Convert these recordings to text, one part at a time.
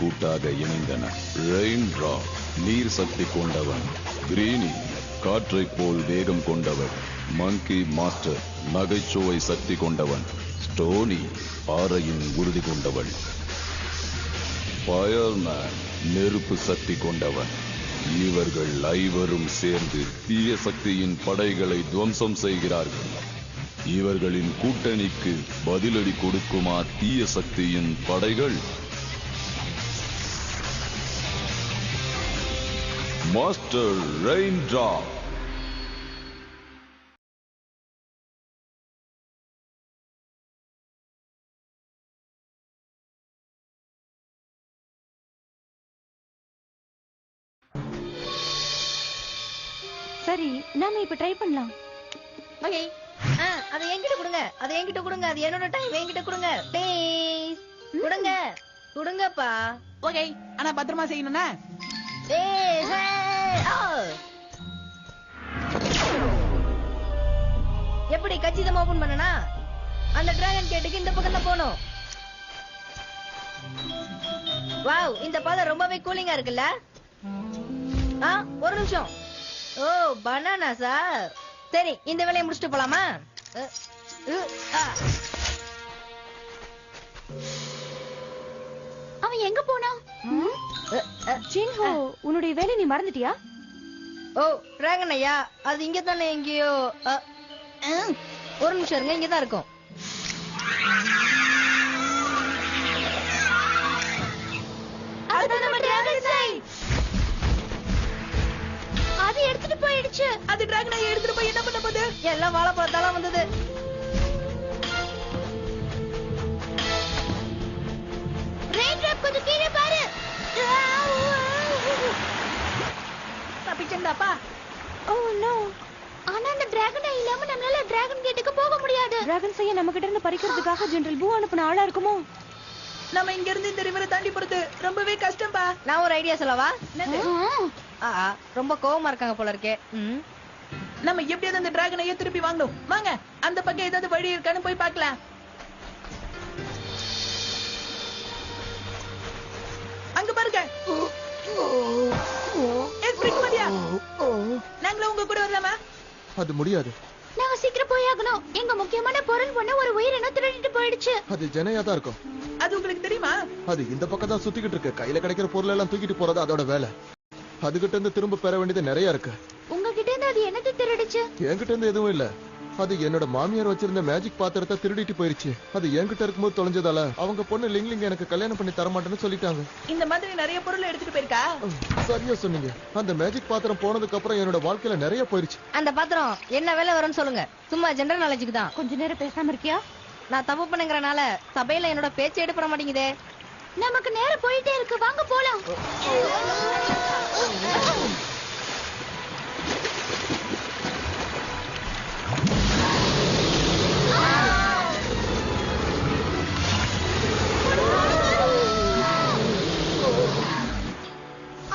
கூட்டாக இணைந்தன. Rain drop நீர் சக்தி கொண்டவன், கிரீனி காற்றைப் போல் வேகம் கொண்டவன், மங்கி மாஸ்டர் நகைச்சுவை சக்தி கொண்டவன், ஸ்டோனி பாறையின் உறுதி கொண்டவள், ஃபயர்மேன் நெருப்பு சக்தி கொண்டவன். இவர்கள் ஐவரும் சேர்ந்து தீய சக்தியின் படைகளை துவம்சம் செய்கிறார்கள். இவர்களின் கூட்டணிக்கு பதிலடி கொடுக்குமா தீய சக்தியின் படைகள்? Master rain drop. சரி, நாம இப்ப ட்ரை பண்ணலாம். ஓகே, அதை என்கிட்ட கொடுங்க, அதை என்கிட்ட கொடுங்க, அது என்னோட டைம், என்கிட்ட கொடுங்க ப்ளீஸ். கொடுங்க, கொடுங்கப்பா. ஓகே, ஆனா பத்திரமா செய்யணும்னா. எப்படி கச்சிதமா ஓபன் பண்ணனா? அந்த டிராகன் கேட்டுக்கு இந்த பக்கம் தான் போகணும். வாவ், இந்த பாதை ரொம்பவே கூலிங்கா இருக்குல்ல? ஒரு நிமிஷம். ஓ, பனானா சார். சரி, இந்த வேலையை முடிச்சுட்டு போலாமா? அவன் எங்க போனா? ஜின்ஹோ, உன்னுடைய வேலை நீ மறந்துட்டியா? ஓ, டிராகன் ஐயா, அது இங்க தானே எங்கேயோ. ஒரு நிமிஷம் இருங்க, இங்கதான் இருக்கும். அது எடுத்துட்டு போயிடுச்சு. அது டிராகனை எடுத்துட்டு போய் என்ன பண்ண போகுது? எல்லாம் வாழைப்பழத்தால வந்தது. ரெயின் டிராப் கொஞ்சம் கீழே பாரு. தப்பிச்சேன்டாப்பா. Oh no. ஆனா அந்த டிராகனை இல்லாம நம்மளால டிராகன் கேட்டுக்கு போக முடியாது. டிராகன் செய்ய நம்ம கிட்ட இருந்து பறிக்கிறதுக்காக ஜெனரல் பூ அனுப்புன ஆளா இருக்குமோ? நம்ம இங்க இருந்து இந்த ரிவரை தாண்டி போறது ரொம்பவே கஷ்டம்பா. நான் ஒரு ஐடியா சொல்லவா? ரொம்ப கோவமா இருக்காங்க போல இருக்கே. நம்ம எப்படியாவது அந்த டிராகனையே திருப்பி வாங்கணும். வாங்க, அந்த பக்கம் ஏதாவது வழி இருக்கான்னு போய் பார்க்கலாம். அங்க பாருங்க. நாங்களும் உங்க கூட வரலாமா? அது முடியாது. நாங்க சீக்கிரம் போய் ஆகணும். எங்க முக்கியமான பொருள் ஒண்ணு ஒரு உயிரினம் திருடிட்டு போயிடுச்சு. அது ஜனையா தான் இருக்கும். அது உங்களுக்கு தெரியுமா? அது இந்த பக்கம் தான் சுத்திக்கிட்டு இருக்கு. கையில கிடைக்கிற பொருள் எல்லாம் தூக்கிட்டு போறது அதோட வேலை. அதுகிட்ட இருந்து திரும்ப பெற வேண்டியது நிறைய இருக்கு. உங்ககிட்ட இருந்து அது என்னது திருடிச்சு? என்கிட்ட இருந்து எதுவும் இல்ல. அது என்னோட மாமியார் வச்சிருந்த மேஜிக் பாத்திரத்தை திருடிட்டு போயிருச்சு. அது என்கிட்ட இருக்கும்போது தொலைஞ்சதால அவங்க பொண்ணு லிங்லிங் எனக்கு கல்யாணம் பண்ணி தர மாட்டேன்னு சொல்லிட்டாங்க. இந்த மாதிரி நிறைய பொருள் எடுத்துட்டு போயிருக்கா? சரியா சொன்னீங்க. அந்த மேஜிக் பாத்திரம் போனதுக்கு அப்புறம் என்னோட வாழ்க்கையில நிறைய போயிருச்சு. அந்த பாத்திரம் என்ன வேலை வரும்னு சொல்லுங்க. சும்மா ஜெனரல் நாலேஜுக்கு தான். கொஞ்ச நேரம் பேசாம இருக்கியா? நான் தப்பு பண்ணுங்கறனால சபையில என்னோட பேச்சு எடுப்பட மாட்டேங்குதே. நமக்கு நேரம் போயிட்டே இருக்கு, வாங்க போலாம்.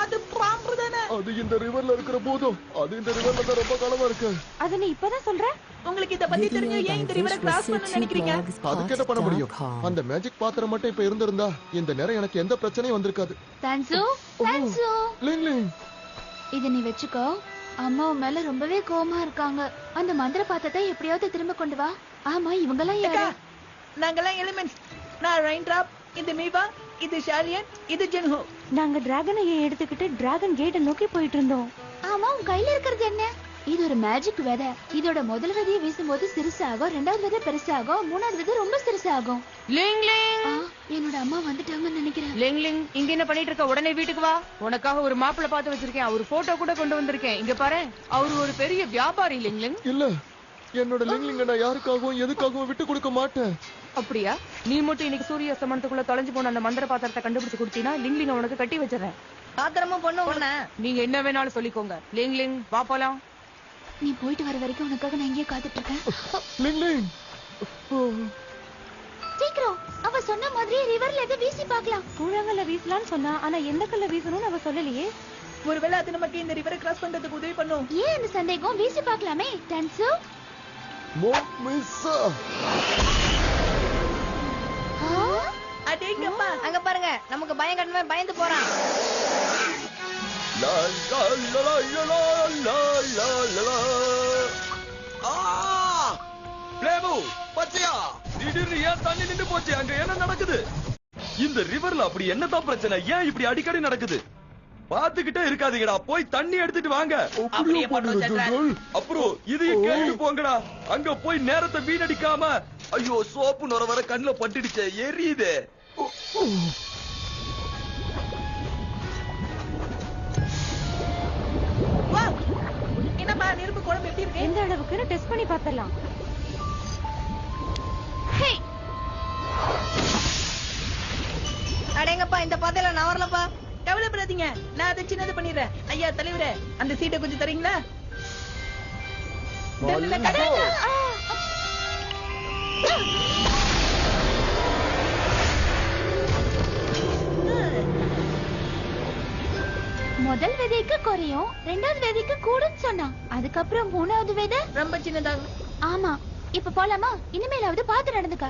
அது பாம்பு தானே? அது இந்த ரிவர்ல இருக்கிற போதும் அது இந்த ரிவர்ல தான் ரொம்ப காலமா இருக்கு. அது நீ இப்பதான் சொல்ற? உங்களுக்கு இத பத்தி தெரிஞ்சு ஏன் இந்த ரிவரை கிராஸ் பண்ணனும்னு நினைக்கிறீங்க? அதுக்கு என்ன பண்ண முடியும்? அந்த மேஜிக் பாத்திரம் மட்டும் இப்ப இருந்திருந்தா இந்த நேரம் எனக்கு எந்த பிரச்சனையும் வந்திருக்காது. தான்சு, தான்சு. லிங்லிங், இத நீ வெச்சுக்கோ. அம்மா மேல ரொம்பவே கோவமா இருக்காங்க. அந்த மந்திர பாத்திரத்தை எப்படியாவது திரும்ப கொண்டு வா. ஆமா, இவங்கெல்லாம் யாரு? நாங்கெல்லாம் எலிமெண்ட்ஸ். நான் ரெயின் டிராப், இது மீவா, இது ஷாலியன், இது ஜென்ஹோ. நாங்க டிராகனை எடுத்துக்கிட்டு டிராகன் கேட்ட நோக்கி போயிட்டு இருந்தோம். ஆமா, உன் கையில இருக்கிறது என்ன? இது ஒரு மேஜிக் விதை. இதோட முதல் விதையை வீசும்போது சிறுசாகும், ரெண்டாவது விதை பெருசாகும், மூணாவது விதை ரொம்ப சிறுசாகும். லிங்லிங், என்னோட அம்மா வந்துட்டாங்கன்னு நினைக்கிறேன். லிங்லிங், இங்க என்ன பண்ணிட்டு இருக்க? உடனே வீட்டுக்கு வா. உனக்காக ஒரு மாப்பிள்ளை பார்த்து வச்சிருக்கேன். அவர் போட்டோ கூட கொண்டு வந்திருக்கேன். இங்க பாரு, அவரு ஒரு பெரிய வியாபாரி. லிங்லிங், இல்ல, என்னோட லிங்லிங்க நான் யாருக்காகவும் எதுக்காகவும் விட்டு கொடுக்க மாட்டேன். அப்படியா? நீ மட்டும் இன்னைக்கு சூரிய அஸ்தமனத்துக்குள்ள தொலைஞ்சு போன அந்த மந்திர பாத்திரத்தை கண்டுபிடிச்சு கொடுத்தீனா லிங்லிங் உனக்கு கட்டி வச்சிடறேன். பாத்திரமும் பொண்ணு ஒண்ணு. நீங்க என்ன வேணாலும் சொல்லிக்கோங்க. லிங்லிங், வா போலாம். நீ போயிட்டு வர வரைக்கும் உனக்காக நான் இங்கே காத்துட்டு இருக்கேன். லிங்லிங், சீக்கிரம். அவ சொன்ன மாதிரி ரிவர்ல எதை வீசி பார்க்கலாம். கூழாங்கல்ல வீசலாம்னு சொன்னா, ஆனா எந்த கல்ல வீசணும்னு அவ சொல்லலையே. ஒருவேளை அது நமக்கு இந்த ரிவரை கிராஸ் பண்றதுக்கு உதவி பண்ணும். ஏன் அந்த சந்தேகம்? வீசி பார்க்கலாமே. டான்சு, மோ மிஸ்ஸா. அடே எங்கப்பா அங்க பாருங்க, நமக்கு பயம் கட்டவே பயந்து போறான். லா, லா, லா, லா, லா, லா, லா, லா, லா. பிளேபு பச்சையா திடீர்னு ஏன் தண்ணி நின்னு போச்சு? அங்க என்ன நடக்குது? இந்த ரிவர்ல அப்படி என்னதான் பிரச்சனை? ஏன் இப்படி அடிக்கடி நடக்குது? பாத்துக்கிட்டே இருக்காதீங்கடா, போய் தண்ணி எடுத்துட்டு வாங்க. அப்படியே பண்றோம் ஜெனரல். அப்புறம் இதையும் கேட்டு போங்கடா. அங்க போய் நேரத்தை வீணடிக்காம. ஐயோ, சோப்பு நுர வர கண்ணுல பட்டுடுச்சே, எரியுது. வாவ், என்னப்பா நெருப்பு குழம்பு எப்படி இருக்கு? எந்த அளவுக்குன்னு டெஸ்ட் பண்ணி பார்த்தலாம். ஹே, அடேங்கப்பா, இந்த பாதையில நான் வரலப்பா. கவலைப்படாதீங்க, நான் அதை சின்னது பண்ணிடுறேன். ஐயா தலைவரே, அந்த சீட்டை கொஞ்சம் தரீங்களா? முதல் விதைக்கு குறையும், ரெண்டாவது விதைக்கு கூடுன்னு சொன்னா. அதுக்கப்புறம் மூணாவது விதை ரொம்ப சின்னதாகும். ஆமா. இப்ப போலாமா? இனிமேலாவது பார்த்து நடந்துக்க.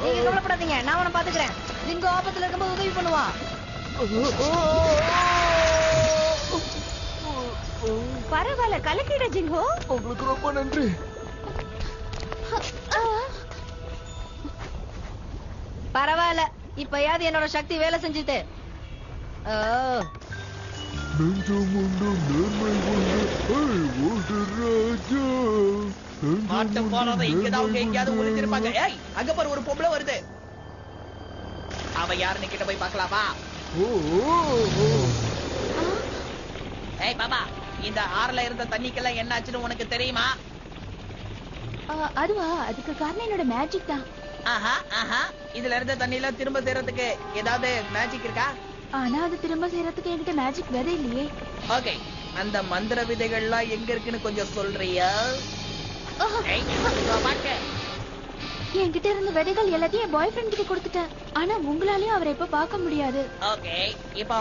நீங்க கவலைப்படாதீங்க, நான் உன பாத்துக்கிறேன். நீங்க ஆபத்துல இருக்கும்போது உதவி பண்ணுவான். பரவாயில்ல, கலக்கிட ஜிங்கோ. உங்களுக்கு ரொம்ப நன்றி. பரவாயில்ல, இப்பயாவது என்னோட சக்தி வேலை செஞ்சுது. நெஞ்சம் உண்டு, நேர்மை உண்டு. ஏய், ஓடு ராஜா. மாட்டு போறத இங்கதான் அவங்க எங்கேயாவது ஒளிஞ்சிருப்பாங்க. ஏய், அங்க பாரு, ஒரு பொம்பளை வருது. அவ யாருன்னு கிட்ட போய் பார்க்கலாமா? ஓ, ஓ, ஓ. ஏய் பாபா, இந்த ஆறுல இருந்த தண்ணிக்கெல்லாம் என்ன ஆச்சுன்னு உனக்கு தெரியுமா? அதுவா? அதுக்கு காரணம் என்னோட மேஜிக் தான். ஆஹா ஆஹா, இதுல இருந்த தண்ணியில திரும்ப சேர்றதுக்கு ஏதாவது மேஜிக் இருக்கா? ஆனா அது திரும்ப செய்யறதுக்கு என்கிட்ட மேஜிக் விதை இல்லையே. ஓகே, அந்த மந்திர விதைகள்லாம் எங்க இருக்குன்னு கொஞ்சம் சொல்றியா? ஏய், இதோ பாக்க. என்கிட்ட இருந்த விதைகள் எல்லாத்தையும் என் பாய் ஃப்ரெண்ட் கிட்ட கொடுத்துட்டேன். ஆனா உங்களாலயும் அவரை இப்ப பார்க்க முடியாது. ஓகே, இப்போ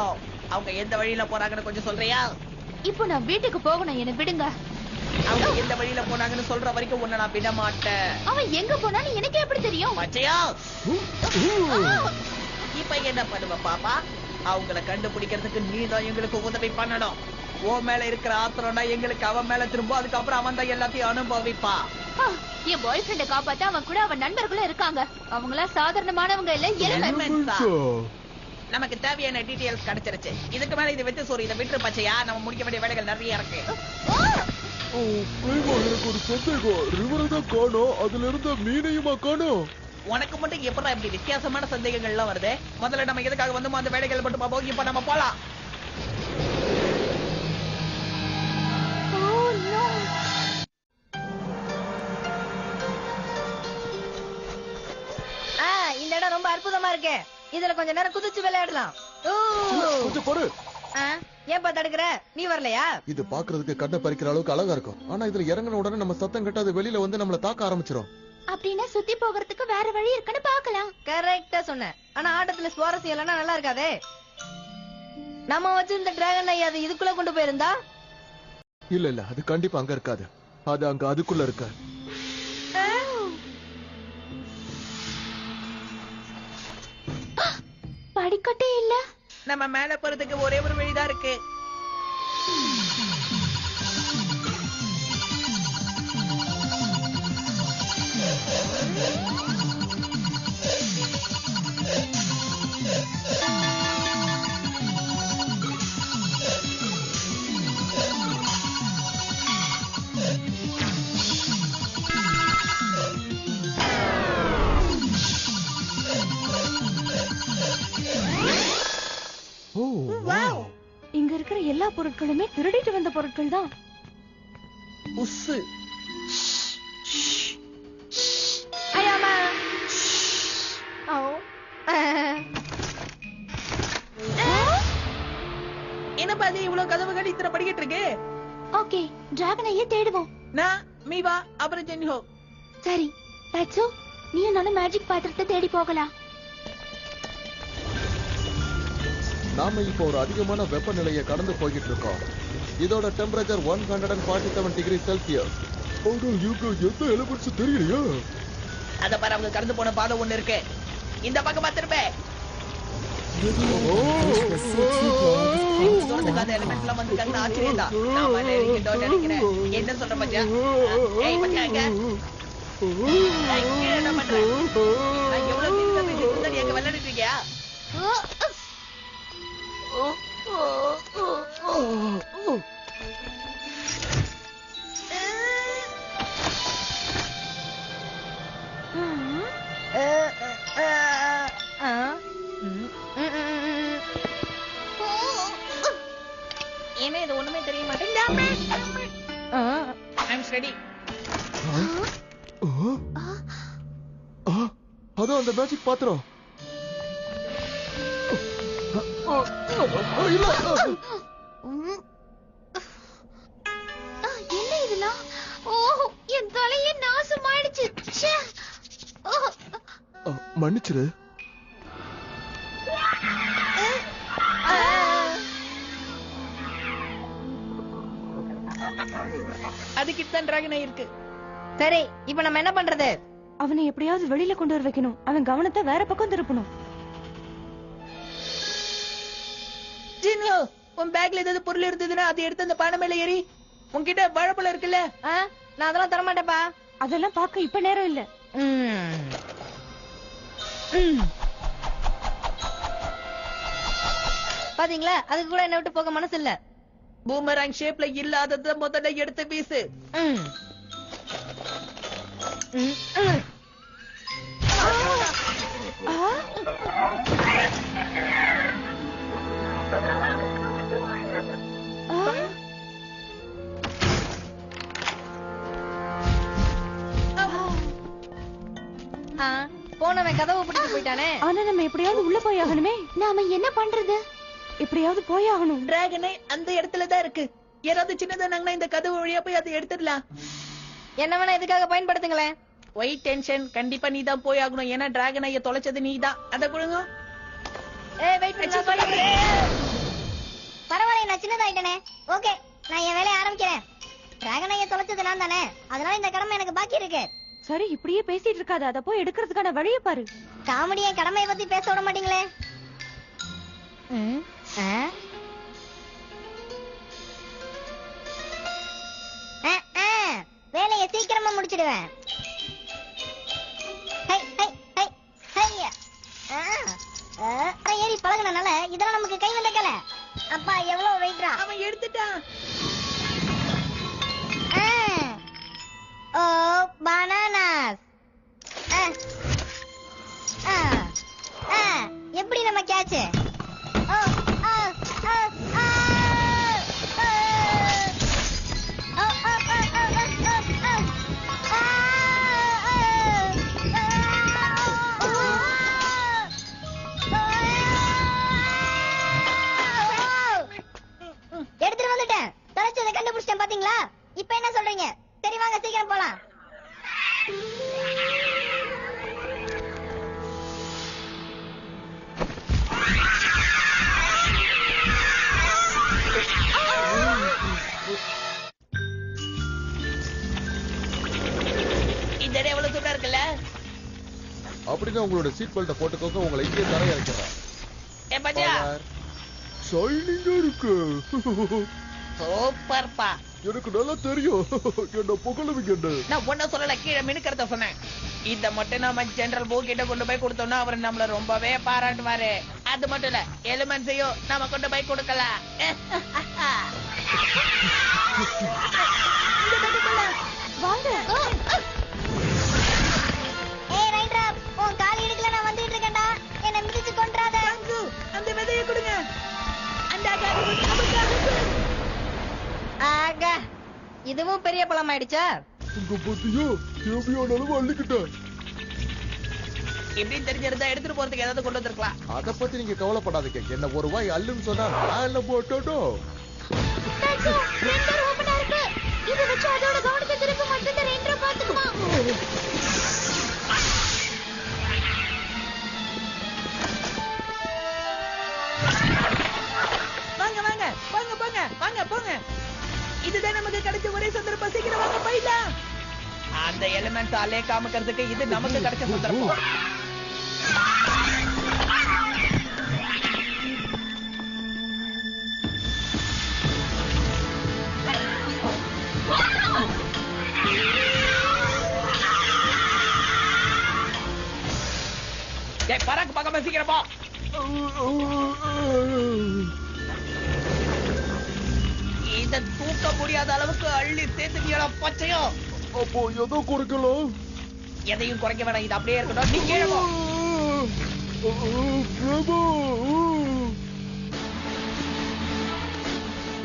அவங்க எந்த வழியில போறாங்கன்னு கொஞ்சம் சொல்றியா? இப்போ நான் வீட்டுக்கு போகணும், என்ன விடுங்க. அவங்க எந்த வழியில போனாங்கன்னு சொல்ற வரைக்கும் உன்னை நான் விட மாட்டேன். அவன் எங்க போனான்னு எனக்கு எப்படி தெரியும்? மச்சையா, இப்ப என்ன பண்ணுவ பாப்பா? அவங்கள கண்டுபிடிக்கிறதுக்கு நீதான் எங்களுக்கு உதவி பண்ணணும். உன் மேல இருக்கிற ஆத்திரம்னா எங்களுக்கு அவன் மேல திரும்ப, அதுக்கப்புறம் அவன் தான் எல்லாத்தையும் அனுபவிப்பா. என் பாய் ஃப்ரெண்ட காப்பாத்த அவன் கூட அவன் நண்பர்களும் இருக்காங்க. அவங்களா சாதாரணமானவங்க இல்ல, எலிமெண்ட்ஸ் தான். நமக்கு தேவையான டீடைல்ஸ் கிடைச்சிருச்சு. இதுக்கு மேல இது வெச்சு சோறு, இதை விட்டு பச்சையா, நம்ம முடிக்க வேண்டிய வேலைகள் நிறைய இருக்கு. ஓ, பிரேமா, எனக்கு ஒரு சந்தேகம். ரிவரை தான் காணோம், அதுல இருந்த மீனையுமா காணோம்? உனக்கு மட்டும் எப்படா இப்படி வித்தியாசமான சந்தேகங்கள்லாம் வருது? முதல்ல நம்ம எதுக்காக வந்தோமோ அந்த வேலைகள் மட்டும் பார்ப்போம். இப்ப நம்ம போலாம். இந்த இடம் ரொம்ப அற்புதமா இருக்கு. இதுல கொஞ்ச நேரம் குதிச்சு விளையாடலாம். கொஞ்சம் பொறு. ஏன்பா தடுக்கிற? நீ வரலையா? இது பாக்குறதுக்கு கண்ணை பறிக்கிற அளவுக்கு அழகா இருக்கும். ஆனா இதுல இறங்கின உடனே நம்ம சத்தம் கேட்டு அது வெளியில வந்து நம்மள தாக்க ஆரம்பிச்சிரும். அப்படின்னா சுத்தி போகிறதுக்கு வேற வழி இருக்குன்னு பார்க்கலாம். கரெக்டா சொன்ன. ஆனா ஆட்டத்துல சுவாரஸ்யம் இல்லைன்னா நல்லா இருக்காதே. நம்ம வச்சிருந்த டிராகன் ஐயா அது இதுக்குள்ள கொண்டு போயிருந்தா? இல்ல இல்ல, அது கண்டிப்பா அங்க இருக்காது. அது அங்க அதுக்குள்ள இருக்க. படிக்கட்டே இல்ல. நம்ம மேல போறதுக்கு ஒரே ஒரு வழிதான் இருக்கு. இங்க இருக்கிற எல்லா பொருட்களுமே திருடிட்டு வந்த பொருட்கள் தான். உஸ்ஸு. ஐயாமா. என்ன என்னப்பா அது இவ்வளவு கதவுகள் இத்தனை படிக்கிட்டு இருக்கு? ஓகே டிராகனையே தேடுவோம். நான் மீவா அப்புறம் ஜென்ஹோ. சரி பட்சோ நீயும் நானும் மேஜிக் பாத்திரத்தை தேடி போகலாம். நாம இப்போ ஒரு அதிகமான வெப்பநிலையை கடந்து போய்கிட்டு இருக்கோம். இதோட டெம்பரேச்சர் 147 டிகிரி செல்சியஸ். எந்த எலிமெண்ட்ஸ் தெரியலையா? அத பாரு, அவங்க கடந்து போன பாதை ஒண்ணு இருக்கு. இந்த பக்கமா திரும்ப. அந்த எலிமெண்ட் எல்லாம் வந்திருக்காங்கன்னு ஆச்சரியம் தான். நாம நெருங்கிட்டோம்னு நினைக்கிறேன். என்ன சொல்ற பச்சா? ஏய் பச்சா எங்க? என்ன பண்ற? நான் எவ்வளவு சீரியஸா பேசிட்டு இருந்தா நீ அங்க விளையாடிட்டு இருக்கியா? என்ன இது ஒண்ணுமே தெரிய மாட்டேங்குது. அதான் அந்த மேஜிக் பாத்திரம். என்ன இதெல்லாம்? ஓ என் தலையே நாசமாயிடுச்சு. மன்னிச்சிரு. அதுக்கிட்ட தான் டிராகன் இருக்கு. சரி இப்ப நம்ம என்ன பண்றது? அவனை எப்படியாவது வெளியில கொண்டு வர வைக்கணும். அவன் கவனத்தை வேற பக்கம் திருப்பணும். ஜின்ஹோ, உன் பேக்ல ஏதாவது பொருள் இருந்ததுன்னா அதை எடுத்து அந்த பானை மேல ஏறி. உன்கிட்ட வாழைப்பழம் இருக்குல்ல? நான் அதெல்லாம் தர மாட்டேப்பா. அதெல்லாம் பார்க்க இப்ப நேரம் இல்ல. பாத்தீங்களா, அதுக்கு கூட என்ன விட்டு போக மனசு இல்ல. பூமராங் ஷேப்ல இல்லாதத முதல்ல எடுத்து வீசு. போனவன் கதவு பிடிச்சு போயிட்டானே. ஆனா நம்ம எப்படியாவது உள்ள போய் ஆகணுமே. நாம என்ன பண்றது? எப்படியாவது போய் ஆகணும். டிராகனே அந்த இடத்துல தான் இருக்கு. யாராவது சின்னதானாங்கன்னா இந்த கதவு வழியா போய் அதை எடுத்துடலாம். என்ன வேணா இதுக்காக பயன்படுத்துங்களேன். ஒயிட் டென்ஷன், கண்டிப்பா நீ தான் போய் ஆகணும். ஏன்னா டிராகன் ஐய தொலைச்சது நீ தான். அத கொடுங்க. பரவாயில்ல, நான் சின்னதாயிட்டேனே. ஓகே, நான் என் வேலையை ஆரம்பிக்கிறேன். டிராகன் ஐய தொலைச்சது நான் தானே, அதனால இந்த கடமை எனக்கு பாக்கி இருக்கு. சரி இப்படியே பேசிட்டு இருக்காத, அத போய் எடுக்கிறதுக்கான வழியை பாரு. காமெடியை கடமையை பத்தி பேச விட மாட்டீங்களே. வேலையை சீக்கிரமா முடிச்சிடுவேன். ஏறி பழகுனால இதெல்லாம் நமக்கு கை வந்த கலை. அப்பா எவ்வளவு வெயிட்ரா? அவன் எடுத்துட்டான். ஓ பனானாஸ். எப்படி நம்ம கேட்ச்? எடுத்துட்டு வந்துட்டேன். தொலைச்சதை கண்டுபிடிச்சிட்டேன் பாத்தீங்களா? இப்ப என்ன சொல்றீங்க? சரி வாங்க சீக்கிரம் போலாம். இந்த இடம் எவ்வளவு சூடா இருக்குல்ல? அப்படின்னா உங்களோட சீட் பெல்ட்டை போட்டுக்கோங்க. உங்களை இங்கே தர இறக்கிறேன். ஏ பச்சா, ஷைனிங்கா இருக்கு. சூப்பர்ப்பா. எனக்கு நல்லா தெரியும். என்ன புகழுவீங்க. நான் ஒன்னும் சொல்லல, கீழே மினுக்கிறத சொன்னேன். இத மட்டும் நாம ஜெனரல் போ கிட்ட கொண்டு போய் கொடுத்தோம்னா அவர் நம்மள ரொம்பவே பாராட்டுவாரு. அது மட்டும் இல்ல, எலிமெண்ட்ஸையும் நாம கொண்டு போய் கொடுக்கலாம். வாங்க. ஏய் ரைட்ரா, உன் கால் இடுக்குல நான் வந்துட்டு இருக்கேன்டா. என்ன மிதிச்சு கொன்றாத. அந்த விதையை கொடுங்க. அந்த ஆகா, இதுவும் பெரிய பழம் ஆயிடுச்சா? உங்க பத்தியோ தேவையான அளவு அள்ளிக்கிட்டேன். எப்படின்னு தெரிஞ்சிருந்தா எடுத்துட்டு போறதுக்கு ஏதாவது கொண்டு வந்திருக்கலாம். அத பத்தி நீங்க கவலைப்படாதீங்க. என்ன ஒரு வாய் அல்லுன்னு சொன்னா நான் போட்டோ. இதை வச்சு அதோட கவனத்தை திரும்ப மட்டும் ரெண்டரை பாத்துக்குமா. வாங்க வாங்க வாங்க போங்க வாங்க போங்க. இதுதான் நமக்கு கிடைச்ச ஒரே சந்தர்ப்பம். சீக்கிரம் வாங்க போயிடலாம். அந்த எலிமெண்ட்ஸ் அலே காமிக்கிறதுக்கு இது நமக்கு கிடைச்ச சந்தர்ப்பம். பராக்கு பார்க்காம சீக்கிரம் போ. இத தூக்க முடியாத அளவுக்கு அள்ளி சேர்த்துட்டியடா பச்சையும். அப்போ ஏதோ குறைக்கலாம். எதையும் குறைக்க வேணாம். இது அப்படியே இருக்கட்டும். நீ கீழே போ.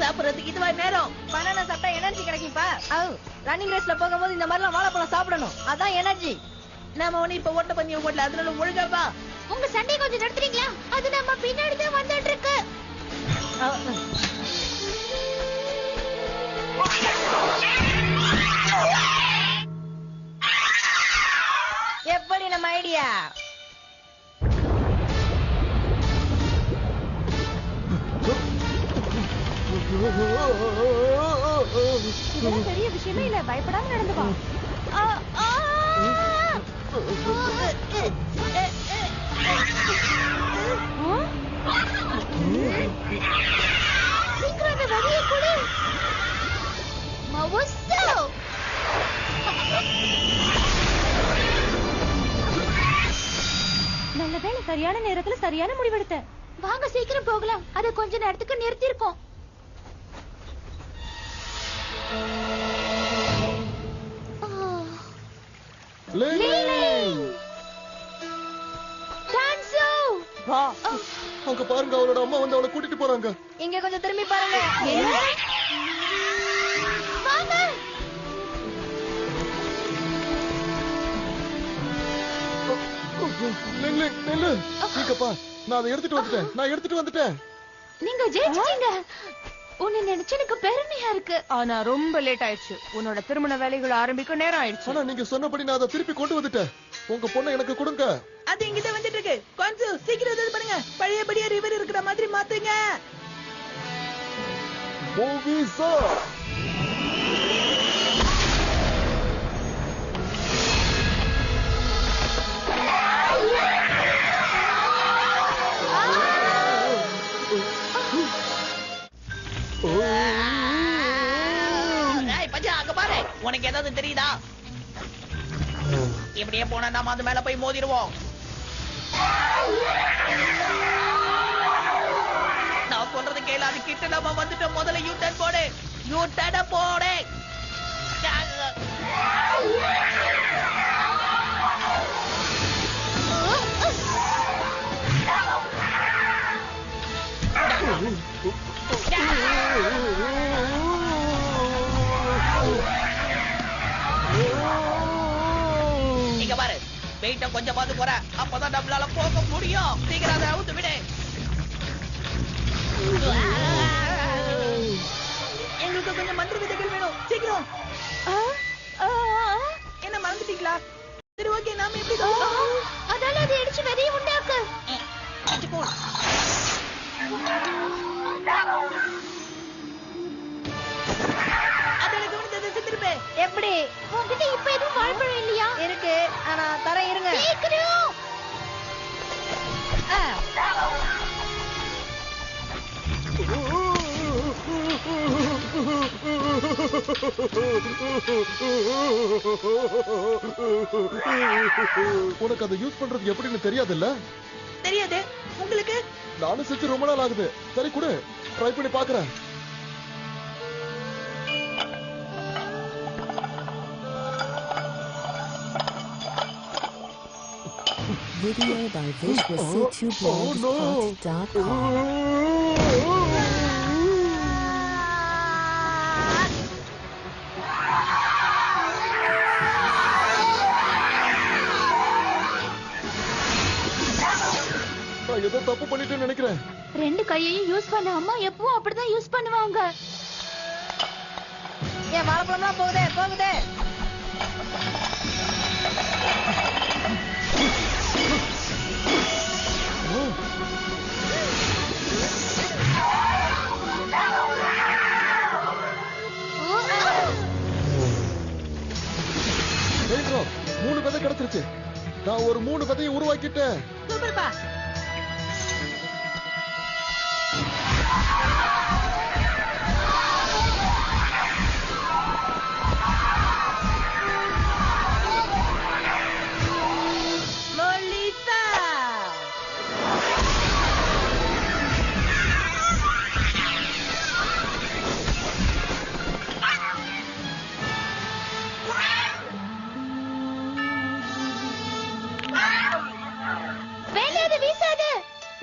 சாப்பிடுறதுக்கு இதுவா நேரம். பனானா சாப்பிட்டா எனர்ஜி கிடைக்கும்பா. ரன்னிங் ரேஸ்ல போகும்போது இந்த மாதிரிலாம் வாழைப்பழம் சாப்பிடணும். அதான் எனர்ஜி. நாம ஒண்ணு இப்ப ஓட்ட பண்ணி ஓட்டல. அதனால ஒழுங்கா வா. உங்க சண்டை கொஞ்சம் நிறுத்துறீங்களா? அது நம்ம பின்னாடி தான் வந்துட்டு இருக்கு. எப்படி நம்ம ஐடியா? இதெல்லாம் பெரிய விஷயமே இல்ல. பயப்படாம நடந்து வா. சீக்கிரம் அந்த வழியை கொடு. மவுசு. நல்ல வேளை சரியான நேரத்துல சரியான முடிவெடுத்த. வாங்க சீக்கிரம் போகலாம். அதை கொஞ்ச நேரத்துக்கு நிறுத்திருக்கோம். அங்க பாருங்க, அவளோட அம்மா வந்து அவளை கூட்டிட்டு போறாங்க. இங்க கொஞ்சம் திரும்பி பாருங்க. வாங்க. நெல்லு சீக்கப்பா. நான் அதை எடுத்துட்டு வந்துட்டேன். நீங்க ஜெயிச்சிட்டீங்க. உன்னை நினைச்சு எனக்கு பெருமையா இருக்கு. ஆனா ரொம்ப லேட் ஆயிடுச்சு. உன்னோட திருமண வேலைகள் ஆரம்பிக்க நேரம் ஆயிடுச்சு. ஆனா நீங்க சொன்னபடி நான் அதை திருப்பி கொண்டு வந்துட்டேன். உங்க பொண்ணை எனக்கு கொடுங்க. அது இங்கிட்ட வந்துட்டு இருக்கு. கொஞ்சம் சீக்கிரம் இது பண்ணுங்க. பழையபடியே ரிவர் இருக்கிற மாதிரி மாத்துங்க. ஓவிசா. அங்க பாரு. உனக்கு ஏதாவது தெரியுதா? இப்படியே போனா நாம அது மேல போய் மோதிடுவோம். நான் சொல்றது கேளு. அது கிட்ட நம்ம வந்துட்டோம். முதல்ல யூ டர்ன் போடு. யூ டர்ன் போடு. இங்க பாரு. வெயிட்ட கொஞ்சம் பார்த்து போற. அப்பதான் நம்மளால போக முடியும். சீக்கிரம் அதை அவுத்து விடு. எங்களுக்கு கொஞ்சம் மந்திர விதைகள் வேணும். சீக்கிரம். என்ன மறந்துட்டீங்களா? சரி ஓகே. நாம எப்படி அதால அதை அடிச்சு விதையை உண்டாக்கு. எப்படி? உங்ககிட்ட இப்ப எதுவும் வாழைப்பழம் இல்லையா? இருக்கு. ஆனா தர இருங்க. சீக்கிரம். உனக்கு அதை யூஸ் பண்றது எப்படின்னு தெரியாதுல்ல? தெரியாது. உங்களுக்கு? நானும் செஞ்சு ரொம்ப நாள் ஆகுது. சரி கொடு, ட்ரை பண்ணி பாக்குறேன். Video by visualc2blogspot.com. பண்ணிட்டேன்னு நினைக்கிறேன். 2 கையையும் யூஸ் பண்ண அம்மா எப்பவும் அப்படிதான் யூஸ் பண்ணுவாங்க. ஏன் வாழைப்பழம்லாம் போகுதே போகுதே. ரெயின்ட்ராப் 3 விதை கிடைச்சிருச்சு. நான் ஒரு 3 விதையை உருவாக்கிட்டேன். சூப்பர்ப்பா. லோலிதா வேண்டாத வீசாத.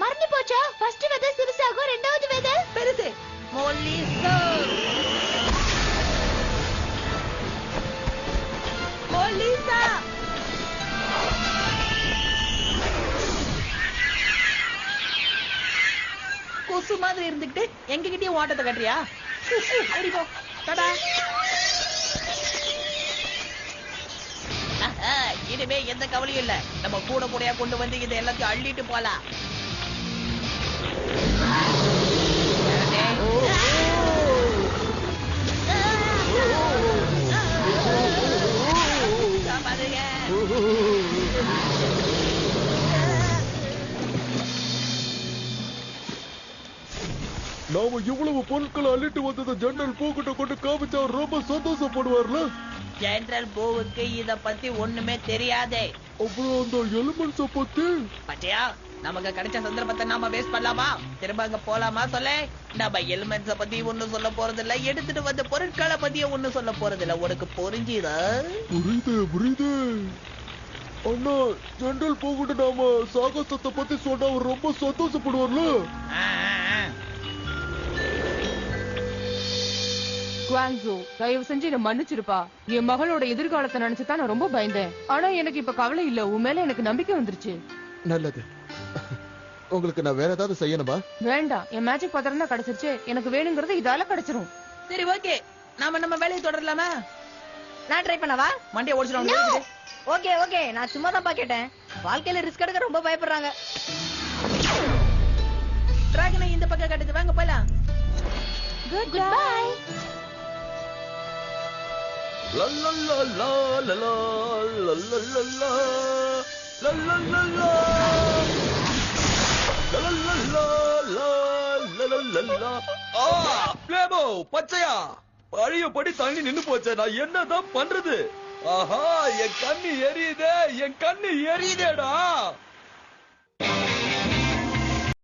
மறந்து போச்சா? ஃபர்ஸ்ட் விதை சிறுசாகும், ரெண்டாவது விதை பெருசு. மோலிசா மோலிசா. கொசு மாதிரி இருந்துகிட்டு எங்க கிட்டயும் ஓட்டத்தை கட்டுறியா? ஓடி போ. டாடா. இனிமே எந்த கவலையும் இல்ல. நம்ம கூட கூடையா கொண்டு வந்து இதை எல்லாத்தையும் அள்ளிட்டு போலாம். பாருங்க. நாம இவ்வளவு பொருட்களை அள்ளிட்டு வந்ததை ஜெனரல் பூக்கிட்ட கொண்டு காமிச்சா அவர் ரொம்ப சந்தோஷப்படுவார்ல. ஜெனரல் பூவுக்கு இத பத்தி ஒண்ணுமே தெரியாதே. அப்புறம் அந்த எலிமெண்ட்ஸ பத்தி பட்டியா நமக்கு கிடைச்ச சந்தர்ப்பத்தை நாம வேஸ்ட் பண்ணலாமா? திரும்ப அங்க போலாமா? சொல்ல. நம்ம எலிமெண்ட்ஸ பத்தி ஒண்ணும் சொல்ல போறது இல்ல, எடுத்துட்டு வந்த பொருட்களை பத்தியும் ஒண்ணும் சொல்ல போறது இல்ல. உனக்கு புரிஞ்சுதா? புரியுது. அண்ணா ஜெனரல் பூக்கிட்ட நாம சாகசத்தை பத்தி சொன்னா அவர் ரொம்ப சந்தோஷப்படுவார்ல. குவாங்ஸோ, தயவு செஞ்சு என்ன மன்னிச்சிருப்பா. என் மகளோட எதிர்காலத்தை நினைச்சுதான் நான் ரொம்ப பயந்தேன். ஆனா எனக்கு இப்ப கவலை இல்ல. உன் மேல எனக்கு நம்பிக்கை வந்துருச்சு. நல்லது. உங்களுக்கு நான் வேற ஏதாவது செய்யணுமா? வேண்டாம், என் மேஜிக் பத்திரம் தான் கிடைச்சிருச்சு. எனக்கு வேணுங்கிறது இதால கிடைச்சிரும். சரி ஓகே, நாம நம்ம வேலையை தொடரலாமா? நான் ட்ரை பண்ணவா? மண்டைய ஓடிச்சிடும். ஓகே ஓகே, நான் சும்மா தான் கேட்டேன். வாழ்க்கையில ரிஸ்க் எடுக்க ரொம்ப பயப்படுறாங்க. டிராகனை இந்த பக்கம் கட்டுது, வாங்க போலாம். Good bye. La la la la la la la la la la la la la la la la la la la. பிளேபோ பச்சையா பழையபடி தண்ணி நின்னு போச்சே, நான் என்னதான் பண்றது? ஆஹா, என் கண்ணு எரியுதே, என் கண்ணு எரியுதேடா.